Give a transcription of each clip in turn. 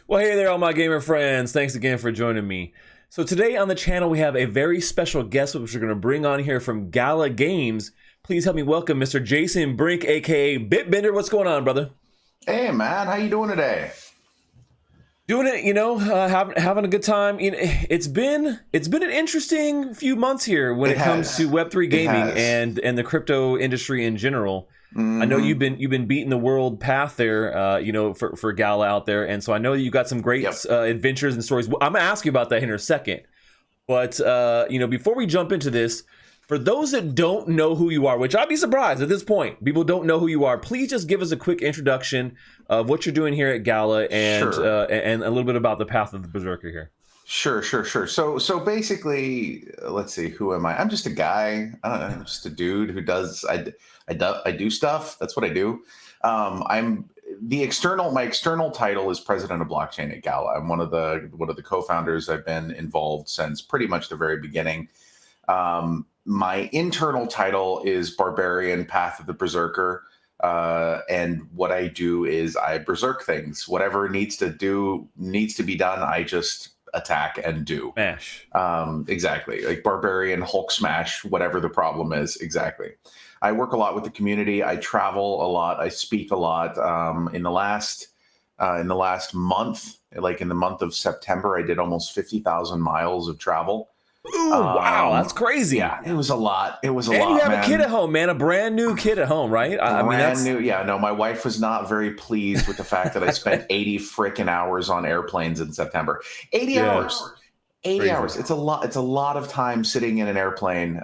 Well, hey there, all my gamer friends. Thanks again for joining me. So today on the channel, we have a very special guest, which we're going to bring on here from Gala Games. Please help me welcome Mr. Jason Brink, aka Bitbender. What's going on, brother? Hey, man, how you doing today? Doing it, having a good time. It's been an interesting few months here when it comes to Web3 gaming and the crypto industry in general. I know you've been beating the world path there, for Gala out there, and so I know you got some great adventures and stories. I'm gonna ask you about that in a second, but before we jump into this, for those that don't know who you are, which I'd be surprised at this point, people don't know who you are. Please just give us a quick introduction of what you're doing here at Gala and and a little bit about the path of the Berserker here. Sure. So basically, let's see, who am I? I'm just a guy. I don't know, I'm just a dude who does. I do stuff. That's what I do. I'm the external. My external title is president of blockchain at Gala. I'm one of the co-founders. I've been involved since pretty much the very beginning. My internal title is Barbarian Path of the Berserker. And what I do is I berserk things. Whatever needs to be done, I just attack and do. Smash. Exactly. Like Barbarian, Hulk smash, whatever the problem is. Exactly. I work a lot with the community. I travel a lot. I speak a lot. In the last month, like in the month of September, I did almost 50,000 miles of travel. Ooh, wow, that's crazy. Yeah, it was a lot. It was a lot, and you have man. a kid at home, man, a brand new kid at home, right? Brand new. Yeah, no, my wife was not very pleased with the fact that I spent 80 freaking hours on airplanes in September. 80 hours. 80 Crazy. hours. It's a lot. It's a lot of time sitting in an airplane.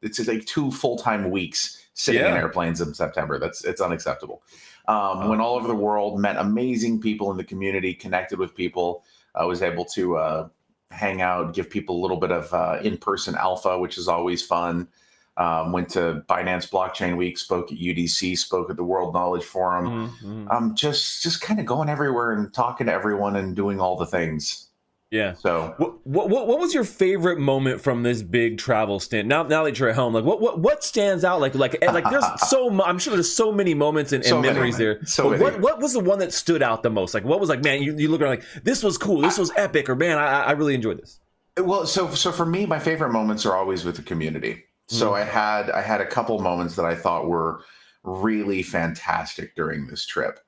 It's like 2 full-time weeks sitting in airplanes in September. It's unacceptable. Went all over the world, met amazing people in the community, connected with people. I was able to hang out, give people a little bit of in-person alpha, which is always fun. Went to Binance Blockchain Week, spoke at UDC, spoke at the World Knowledge Forum. Just kind of going everywhere and talking to everyone and doing all the things. Yeah. So what was your favorite moment from this big travel stint? Now that you're at home, like what stands out? Like there's I'm sure there's so many moments and memories there. What was the one that stood out the most? Like what was like, man, you look around like this was cool, this was epic, or man, I really enjoyed this. Well, so for me, my favorite moments are always with the community. So I had a couple moments that I thought were really fantastic during this trip.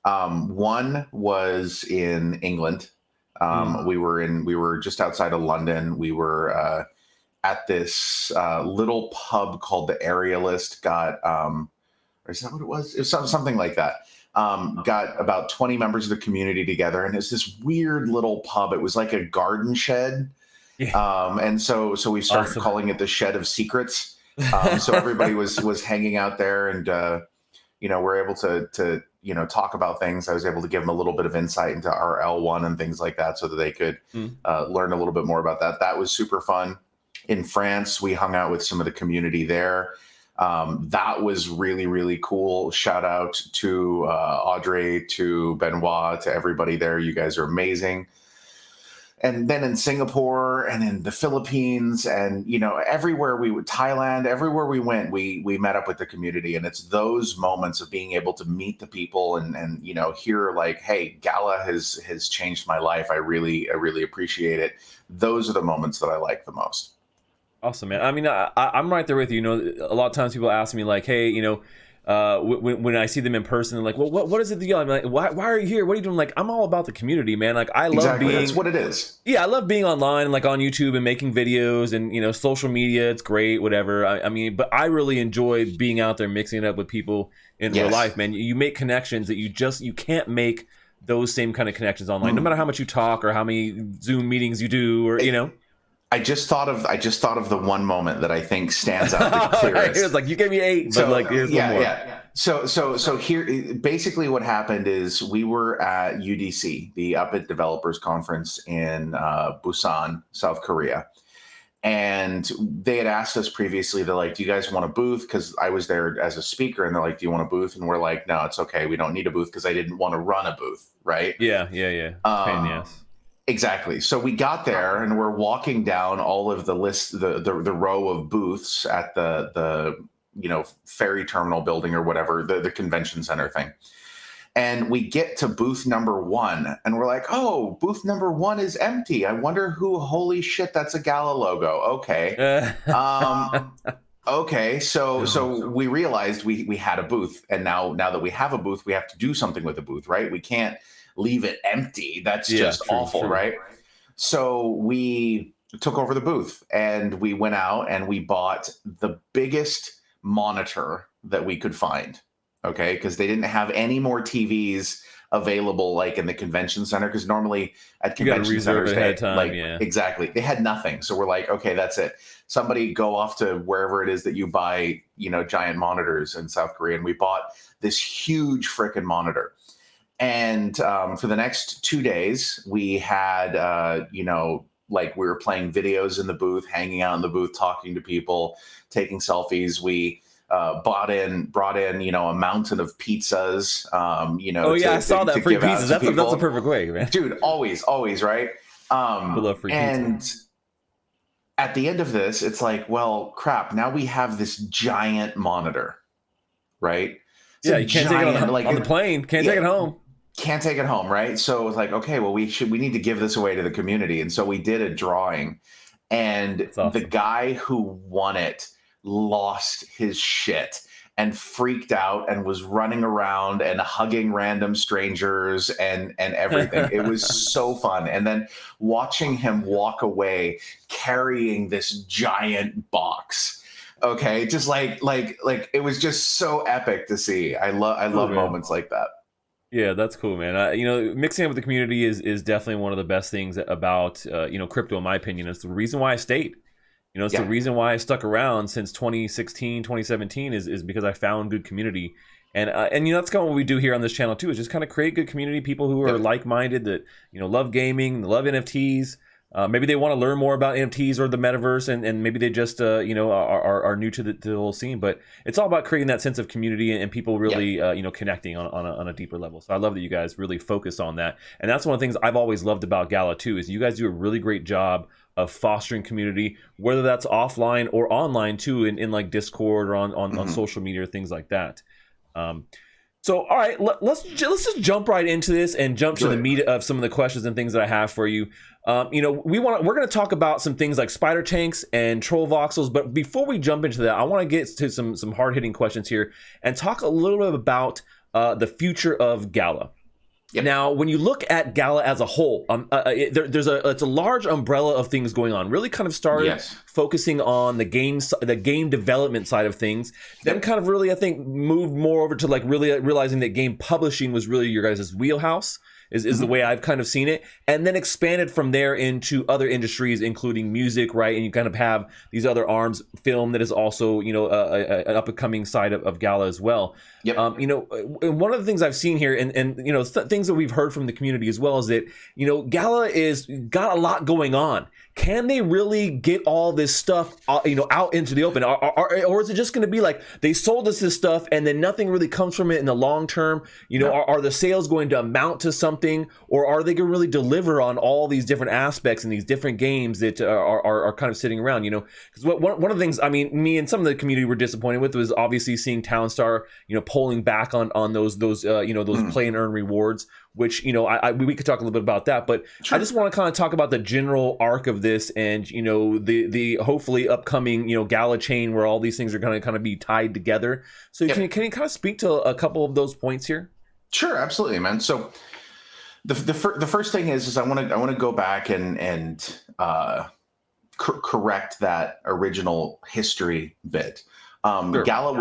One was in England. We were just outside of London. We were at this little pub called the Aerialist. Or is that what it was? It was something like that. Got about 20 members of the community together, and it's this weird little pub. It was like a garden shed. And so we started calling it the Shed of Secrets. So everybody was hanging out there, and we're able to talk about things. I was able to give them a little bit of insight into our L1 and things like that so that they could learn a little bit more about that. That was super fun. In France, we hung out with some of the community there. That was really, really cool. Shout out to Audrey, to Benoit, to everybody there. You guys are amazing. And then in Singapore and in the Philippines and, everywhere Thailand, everywhere we went, we met up with the community. And it's those moments of being able to meet the people and hear like, hey, Gala has changed my life. I really appreciate it. Those are the moments that I like the most. Awesome, man. I mean, I'm right there with you. A lot of times people ask me like, hey, when I see them in person, they're like, well, what is it that I'm like, why are you here? What are you doing? Like, I'm all about the community, man. Like, I love being, that's what it is. Yeah, I love being online, like on YouTube and making videos and, social media. It's great, whatever. I mean, but I really enjoy being out there, mixing it up with people in real life, man. You make connections that you can't make those same kind of connections online, no matter how much you talk or how many Zoom meetings you do or, I just thought of the one moment that I think stands out the clearest. It was like, you gave me 8, but like here's one more. Yeah. So here, basically what happened is we were at UDC, the Up It Developers Conference in Busan, South Korea. And they had asked us previously, they're like, do you guys want a booth? Because I was there as a speaker, and they're like, do you want a booth? And we're like, no, it's okay. We don't need a booth because I didn't want to run a booth, right? Yeah. Pain in the ass. Exactly. So we got there and we're walking down all of the list, the row of booths at the ferry terminal building or whatever, the convention center thing. And we get to booth number 1 and we're like, oh, booth number 1 is empty. I wonder who, holy shit, that's a Gala logo. Okay. Okay. So we realized we had a booth, and now that we have a booth, we have to do something with the booth, right? We can't leave it empty. That's just awful, right? So we took over the booth and we went out and we bought the biggest monitor that we could find. Okay, because they didn't have any more TVs available like in the convention center, because normally at convention centers exactly, they had nothing. So we're like, okay, that's it. Somebody go off to wherever it is that you buy, giant monitors in South Korea, and we bought this huge freaking monitor. And for the next 2 days, we had like we were playing videos in the booth, hanging out in the booth, talking to people, taking selfies. We brought in a mountain of pizzas. I saw that free pizzas. That's a perfect way, man. Dude, always, right? Love free and pizza. At the end of this, it's like, well, crap. Now we have this giant monitor, right? You can't take it on the plane. Can't take it home. Can't take it home, right? So it's like, okay, well, we need to give this away to the community. And so we did a drawing, and the guy who won it lost his shit and freaked out and was running around and hugging random strangers and everything. It was so fun. And then watching him walk away carrying this giant box. Okay, just like it was just so epic to see. I love moments like that. Yeah, that's cool, man. Mixing up with the community is definitely one of the best things about crypto, in my opinion. It's the reason why I stayed. It's the reason why I stuck around since 2016, 2017 is because I found good community. And that's kind of what we do here on this channel too, is just kind of create good community, people who are like-minded, that, love gaming, love NFTs. Maybe they want to learn more about NFTs or the metaverse, and maybe they just are new to the whole scene. But it's all about creating that sense of community and people really connecting on a deeper level. So I love that you guys really focus on that, and that's one of the things I've always loved about Gala too, is you guys do a really great job of fostering community, whether that's offline or online too, in like Discord or on social media or things like that. So, all right, let's just jump right into this and jump to the meat of some of the questions and things that I have for you. We're going to talk about some things like spider tanks and troll voxels, but before we jump into that, I want to get to some hard hitting questions here and talk a little bit about the future of Gala. Yep. Now, when you look at Gala as a whole, it's a large umbrella of things going on. Really, kind of started focusing on the game development side of things. Then, kind of really, I think, moved more over to like really realizing that game publishing was really your guys' wheelhouse. Is the way I've kind of seen it, and then expanded from there into other industries, including music, right? And you kind of have these other arms, film that is also, an up and coming side of Gala as well. Yep. One of the things I've seen here, and things that we've heard from the community as well, is that Gala is got a lot going on. Can they really get all this stuff, out into the open, or is it just going to be like they sold us this stuff and then nothing really comes from it in the long term? Are the sales going to amount to something, or are they going to really deliver on all these different aspects and these different games that are kind of sitting around? Because one of the things, me and some of the community were disappointed with was obviously seeing Townstar, pulling back on those play and earn rewards, which we could talk a little bit about that, but sure. I just want to kind of talk about the general arc of this, and the hopefully upcoming Gala chain where all these things are going to kind of be tied together. So can you kind of speak to a couple of those points here? Sure, absolutely, man. So the first thing is I want to go back and correct that original history bit. Sure. Gala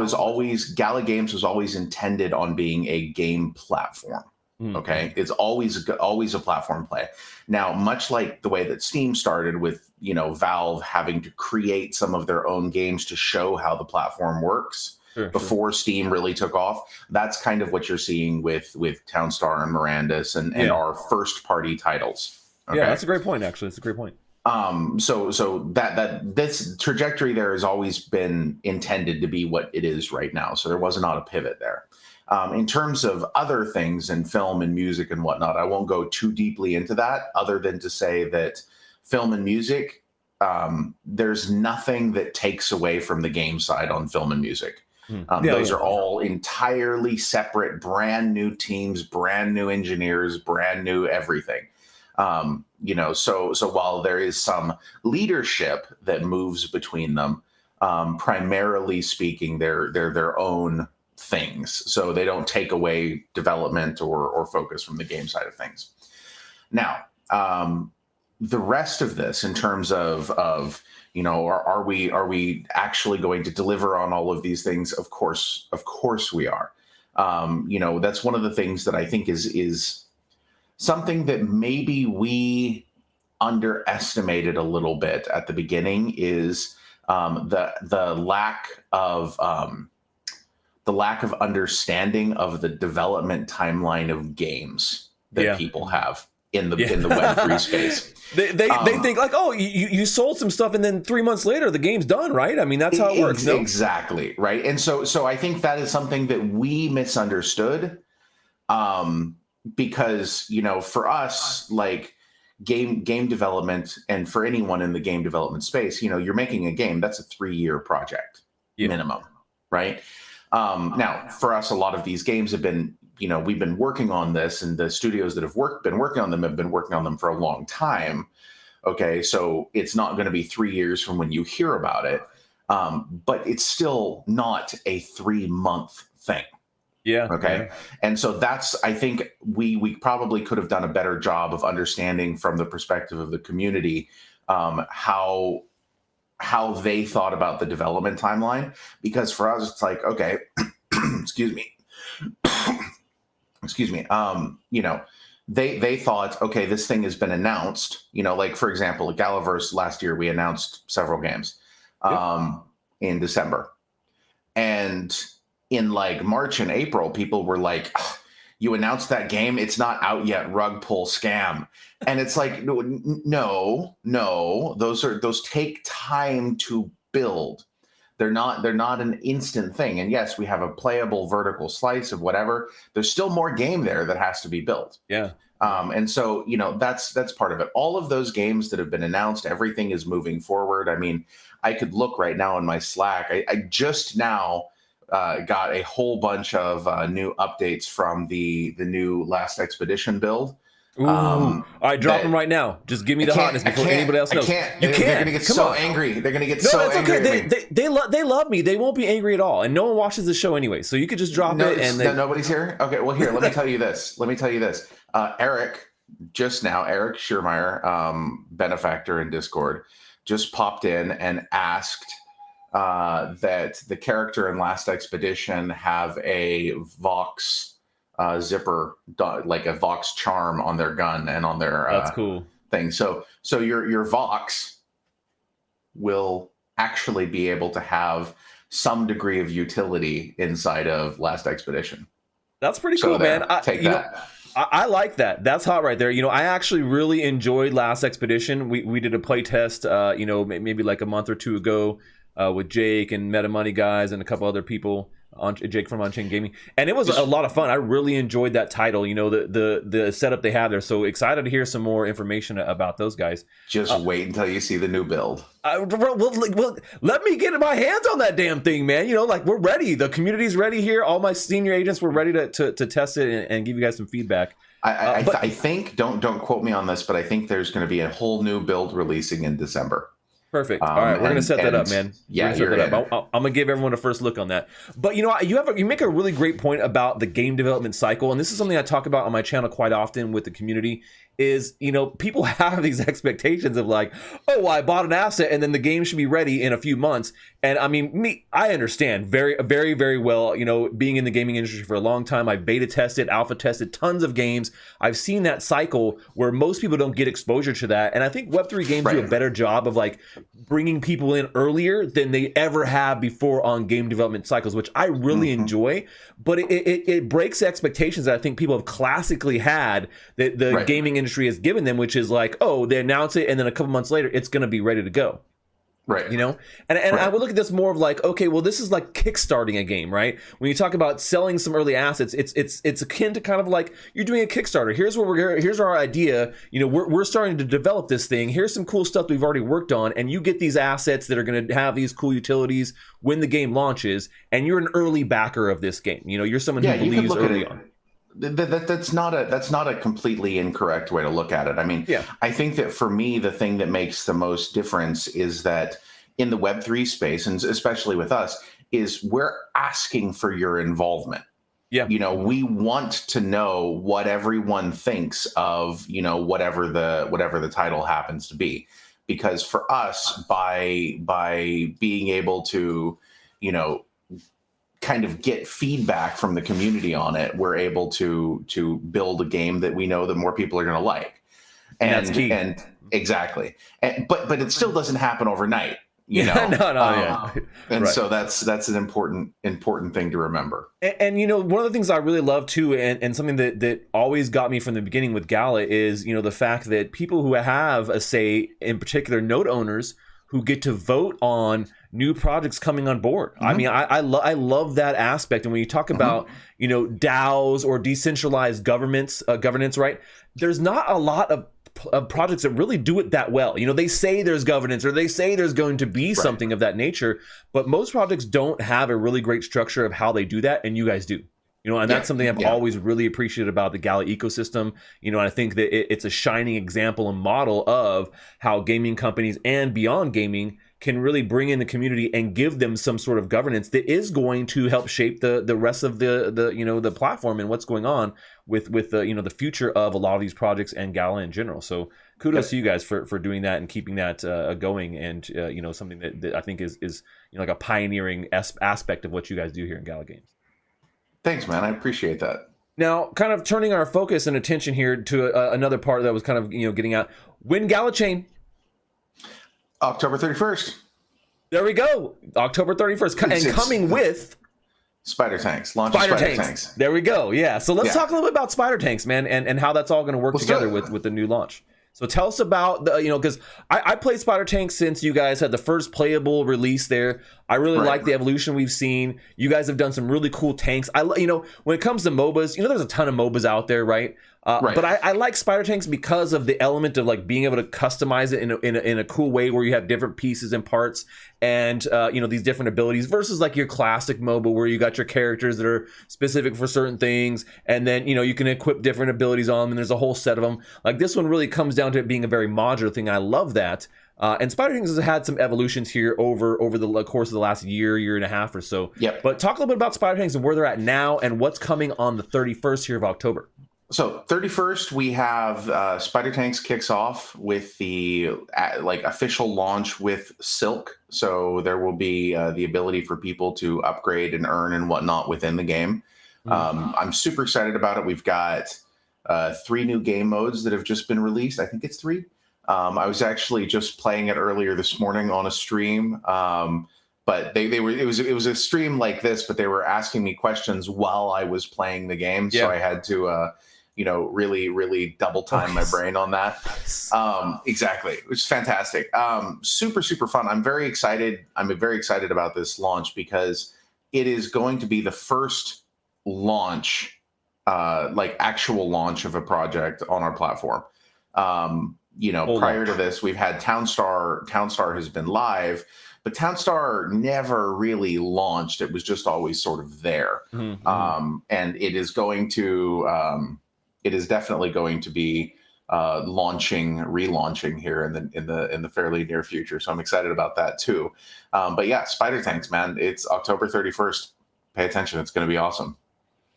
Games was always intended on being a game platform. Okay, it's always a platform play. Now, much like the way that Steam started with Valve having to create some of their own games to show how the platform works before Steam really took off, that's kind of what you're seeing with Townstar and Mirandus and our first party titles. Okay? Yeah, that's a great point. Actually, it's a great point. So that this trajectory there has always been intended to be what it is right now. So there was not a pivot there. In terms of other things in film and music and whatnot, I won't go too deeply into that, other than to say that film and music, there's nothing that takes away from the game side on film and music. Those are all entirely separate, brand new teams, brand new engineers, brand new everything. So while there is some leadership that moves between them, primarily speaking, they're their own things. So they don't take away development or focus from the game side of things. Now, the rest of this, in terms of are we actually going to deliver on all of these things? Of course we are. That's one of the things that I think is something that maybe we underestimated a little bit at the beginning, is the lack of understanding of the development timeline of games that people have in the Web3 space. They think like, oh, you sold some stuff and then 3 months later the game's done, right? I mean, that's how it works. Exactly, right? And so I think that is something that we misunderstood, because for us, like game development, and for anyone in the game development space, you're making a game that's a 3-year project minimum, right? Now, for us, a lot of these games have been, we've been working on this, and the studios that have been working on them have been working on them for a long time. Okay, so it's not going to be 3 years from when you hear about it, but it's still not a 3-month thing. Yeah. Okay. Yeah. And so I think we probably could have done a better job of understanding from the perspective of the community, how they thought about the development timeline, because for us, it's like, okay, excuse me. They thought, okay, this thing has been announced, like, for example, at Galaverse last year, we announced several games, in December, and in like March and April, people were like, you announced that game, it's not out yet, rug pull scam. And it's like, no, those take time to build. They're not an instant thing. And yes, we have a playable vertical slice of whatever. There's still more game there that has to be built. Yeah. And so, that's part of it. All of those games that have been announced, everything is moving forward. I mean, I could look right now in my Slack. I just now got a whole bunch of new updates from the new Last Expedition build. Ooh. All right, drop them right now. Just give me the hotness before anybody else knows. You can't. They're going to get so angry. They're going to get so angry. Okay. They love me. They won't be angry at all. And no one watches the show anyway. So you could just drop it. And nobody's here? Okay, well, here, let me tell you this. Eric Schiermeyer, benefactor in Discord, just popped in and asked that the character in Last Expedition have a Vox zipper, like a Vox charm on their gun and on their that's cool thing. So your Vox will actually be able to have some degree of utility inside of Last Expedition. That's pretty cool, man. I like that. That's hot right there. I actually really enjoyed Last Expedition. We did a play test, maybe like a month or two ago, with Jake and Meta Money guys and a couple other people, Jake from On-Chain Gaming, and it was a lot of fun. I really enjoyed that title. The setup they have there. So excited to hear some more information about those guys. Just wait until you see the new build. Well, let me get my hands on that damn thing, man. We're ready. The community's ready here. All my senior agents were ready to test it and give you guys some feedback. I think, don't quote me on this, but I think there's going to be a whole new build releasing in December. Perfect. All right, we're gonna set that up, man. Yeah, I'm gonna give everyone a first look on that. But you make a really great point about the game development cycle, and this is something I talk about on my channel quite often with the community. Is people have these expectations of like, oh, well, I bought an asset and then the game should be ready in a few months. And I mean, I understand very, very, very well. Being in the gaming industry for a long time, I beta tested, alpha tested tons of games. I've seen that cycle where most people don't get exposure to that, and I think Web3 games do a better job of like bringing people in earlier than they ever have before on game development cycles, which I really enjoy. But it breaks expectations that I think people have classically had that the gaming industry has given them, which is like, oh, they announce it and then a couple months later it's going to be ready to go. Right. And I would look at this more of like, okay, well, this is like kickstarting a game, right? When you talk about selling some early assets, it's akin to kind of like you're doing a Kickstarter. Here's our idea. We're starting to develop this thing. Here's some cool stuff we've already worked on, and you get these assets that are going to have these cool utilities when the game launches, and you're an early backer of this game. You're someone who believes early on. That's not a completely incorrect way to look at it. I mean, I think that for me, the thing that makes the most difference is that in the Web3 space, and especially with us, is we're asking for your involvement. Yeah. We want to know what everyone thinks of, whatever the title happens to be, because for us, by being able to, kind of get feedback from the community on it, we're able to build a game that we know that more people are going to like. And that's key. And exactly. But it still doesn't happen overnight, No. And so that's an important thing to remember. And one of the things I really love too, and something that always got me from the beginning with Gala is, the fact that people who have a say, in particular node owners, who get to vote on new projects coming on board. I mean, I love that aspect. And when you talk about, DAOs or decentralized governance, right? There's not a lot of projects that really do it that well. They say there's governance, or they say there's going to be something of that nature, but most projects don't have a really great structure of how they do that, and you guys do. And that's something I've always really appreciated about the Gala ecosystem. And I think that it's a shining example and model of how gaming companies and beyond gaming can really bring in the community and give them some sort of governance that is going to help shape the rest of the platform and what's going on with the future of a lot of these projects and Gala in general. So kudos to you guys for doing that and keeping that going, and something that I think is like a pioneering aspect of what you guys do here in Gala Games. Thanks, man. I appreciate that. Now, kind of turning our focus and attention here to another part that was kind of getting out. When Gala Chain? October 31st. There we go. October 31st. Coming with Spider Tanks. Launch Spider Tanks. There we go. Yeah. So let's talk a little bit about Spider Tanks, man, and how that's all going to work together with the new launch. So tell us about because I played Spider Tanks since you guys had the first playable release there. I really like the evolution we've seen. You guys have done some really cool tanks. When it comes to MOBAs, there's a ton of MOBAs out there, right? But I like Spider Tanks because of the element of like being able to customize it in a cool way where you have different pieces and parts and these different abilities versus like your classic MOBA where you got your characters that are specific for certain things, and then you can equip different abilities on them, and there's a whole set of them. Like this one really comes down to it being a very modular thing. I love that. And Spider Tanks has had some evolutions here over the course of the last year and a half or so. Yep. But talk a little bit about Spider Tanks and where they're at now and what's coming on the 31st here of October. So 31st, we have Spider Tanks kicks off with the official launch with Silk. So there will be the ability for people to upgrade and earn and whatnot within the game. I'm super excited about it. We've got 3 new game modes that have just been released. I think it's 3. I was actually just playing it earlier this morning on a stream. But it was a stream like this, but they were asking me questions while I was playing the game. So I had to really double time my brain on that. Exactly. Which is fantastic. Super, super fun. I'm very excited. I'm very excited about this launch because it is going to be the first launch, actual launch of a project on our platform. Prior to this, we've had Townstar. Townstar has been live, but Townstar never really launched. It was just always sort of there. And it is going to, it is definitely going to be relaunching here in the fairly near future. So I'm excited about that too. But yeah, Spider Tanks, man, it's October 31st. Pay attention. It's going to be awesome.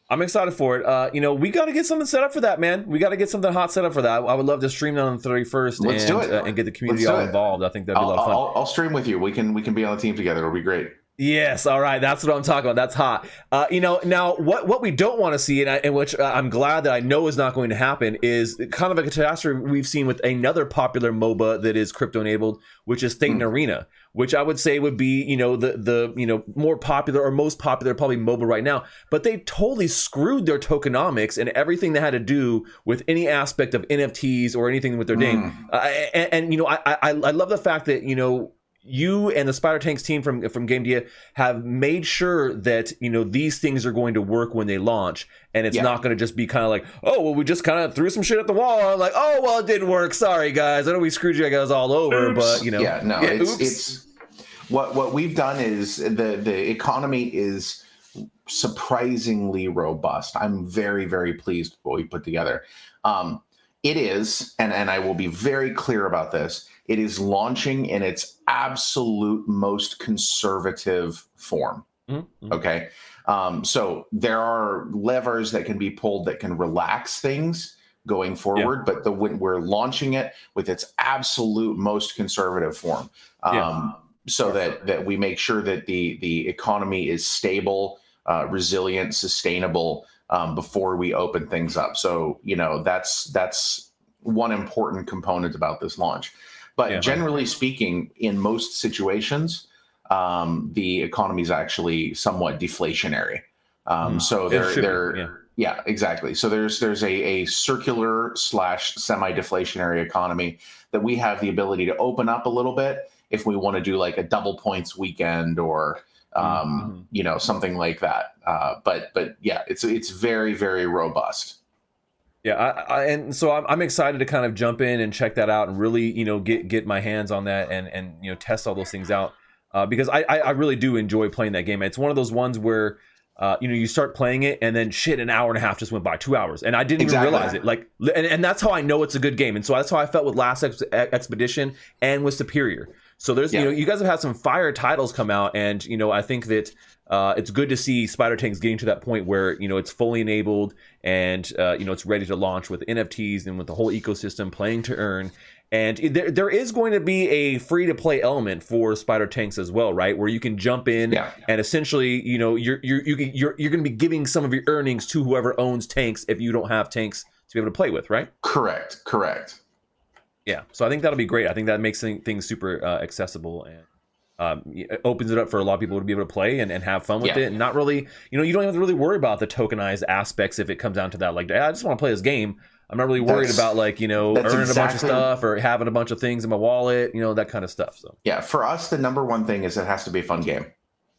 I'm excited for it. We got to get something set up for that, man. We got to get something hot set up for that. I would love to stream that on the 31st. Let's do it. And get the community all involved. I think that'd be a lot of fun. I'll stream with you. We can be on the team together. It'll be great. Yes, all right. That's what I'm talking about. That's hot. Now what we don't want to see, and which I'm glad that I know is not going to happen, is kind of a catastrophe we've seen with another popular MOBA that is crypto enabled, which is State and Arena, which I would say would be the more popular or most popular probably MOBA right now. But they totally screwed their tokenomics and everything that had to do with any aspect of NFTs or anything with their name. I love the fact that you and the Spider Tanks team from Game Dia have made sure that these things are going to work when they launch, and it's not going to just be kind of like, oh well, we just kind of threw some shit at the wall, like, oh well, it didn't work, sorry guys, I know we screwed you guys all over. Oops. But it's what we've done is the economy is surprisingly robust. I'm very, very pleased with what we put together. It is, and I will be very clear about this, it is launching in its absolute most conservative form. Mm-hmm. Okay. So there are levers that can be pulled that can relax things going forward, but when we're launching it with its absolute most conservative form, so that we make sure that the economy is stable, resilient, sustainable, before we open things up. So, that's one important component about this launch. But generally speaking, in most situations, the economy is actually somewhat deflationary. So exactly. So there's a circular / semi-deflationary economy that we have the ability to open up a little bit if we want to do like a double points weekend or something like that. But it's very, very robust. Yeah, and so I'm excited to kind of jump in and check that out and really get my hands on that and test all those things out, because I really do enjoy playing that game. It's one of those ones where you start playing it and then an hour and a half just went by, 2 hours, and I didn't even realize it. Like, and that's how I know it's a good game. And so that's how I felt with Last Expedition and with Superior. So there's you guys have had some fire titles come out, and I think that it's good to see Spider Tanks getting to that point where it's fully enabled and it's ready to launch with NFTs and with the whole ecosystem playing to earn. And there is going to be a free to play element for Spider Tanks as well, right? Where you can jump in and essentially you're going to be giving some of your earnings to whoever owns tanks if you don't have tanks to be able to play with, right? Correct. Yeah, so I think that'll be great. I think that makes things super accessible, and it opens it up for a lot of people to be able to play and have fun with it, and not really, you don't have to really worry about the tokenized aspects if it comes down to that. Like, I just want to play this game. I'm not really worried about earning a bunch of stuff or having a bunch of things in my wallet, that kind of stuff. So for us, the number one thing is it has to be a fun game.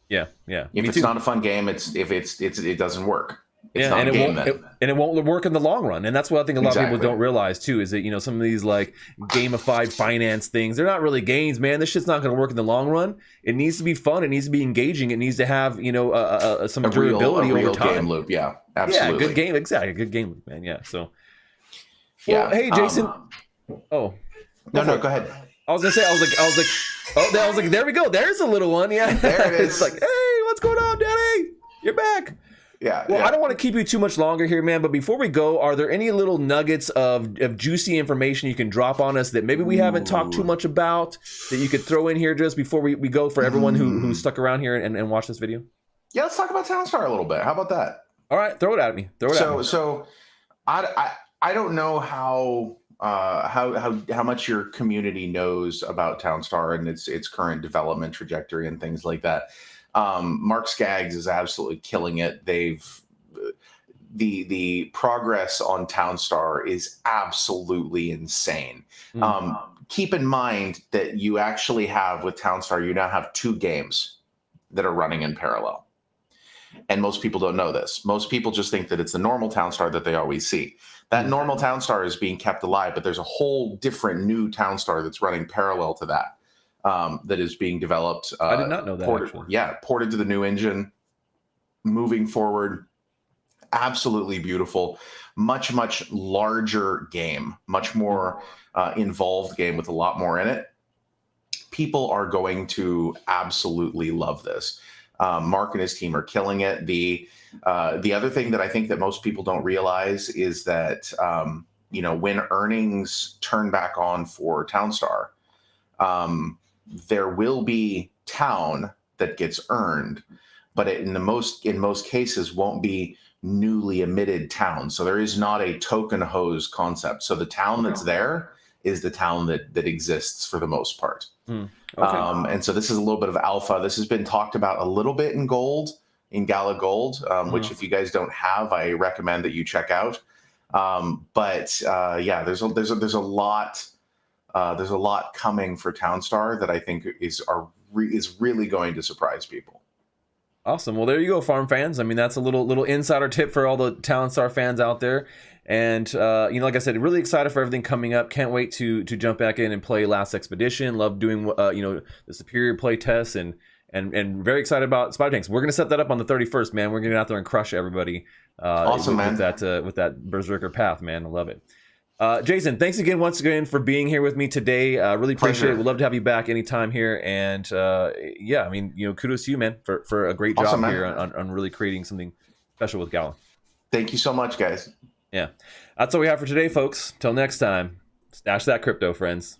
Yeah. If it's not a fun game, it doesn't work. It's not and a game it won't work in the long run. And that's what I think a lot of people don't realize too, is that some of these like gamified finance things, they're not really games, man. This shit's not going to work in the long run. It needs to be fun. It needs to be engaging. It needs to have some durability over time. Game loop, absolutely. Yeah, good game, exactly, good game loop, man. Yeah. So, well, hey, Jason. No, go ahead. I was like, there we go. There's a little one. Yeah, there it is. It's like, hey, what's going on, Daddy? You're back. Yeah. Well, I don't want to keep you too much longer here, man. But before we go, are there any little nuggets of juicy information you can drop on us that maybe we haven't talked too much about that you could throw in here just before we go for everyone who stuck around here and watched this video? Yeah, let's talk about Townstar a little bit. How about that? All right, throw it at me. So I don't know how much your community knows about Townstar and its current development trajectory and things like that. Mark Skaggs is absolutely killing it. The progress on Townstar is absolutely insane. Keep in mind that you actually have with Townstar, you now have 2 games that are running in parallel. And most people don't know this. Most people just think that it's the normal Townstar that they always see. That normal Townstar is being kept alive, but there's a whole different new Townstar that's running parallel to that. That is being developed. I did not know that. Ported to the new engine, moving forward. Absolutely beautiful. Much, much larger game, much more involved game with a lot more in it. People are going to absolutely love this. Mark and his team are killing it. The other thing that I think that most people don't realize is that, when earnings turn back on for Townstar, there will be town that gets earned, but in most cases won't be newly emitted town. So there is not a token hose concept. So the town that's there is the town that exists for the most part. Okay. And so this is a little bit of alpha. This has been talked about a little bit in Gala Gold, which if you guys don't have, I recommend that you check out. There's a lot There's a lot coming for Townstar that I think is really going to surprise people. Awesome. Well, there you go, farm fans. I mean, that's a little insider tip for all the Townstar fans out there. And like I said, really excited for everything coming up. Can't wait to jump back in and play Last Expedition. Love doing the superior play tests and very excited about Spider Tanks. We're gonna set that up on the 31st, man. We're gonna get out there and crush everybody. Awesome, man. With that Berserker path, man. I love it. Jason, thanks again once again for being here with me today. Really appreciate it. We'd love to have you back anytime here. And kudos to you, man, for a great job here on really creating something special with Gala. Thank you so much, guys. Yeah, that's all we have for today, folks. Till next time, stash that crypto, friends.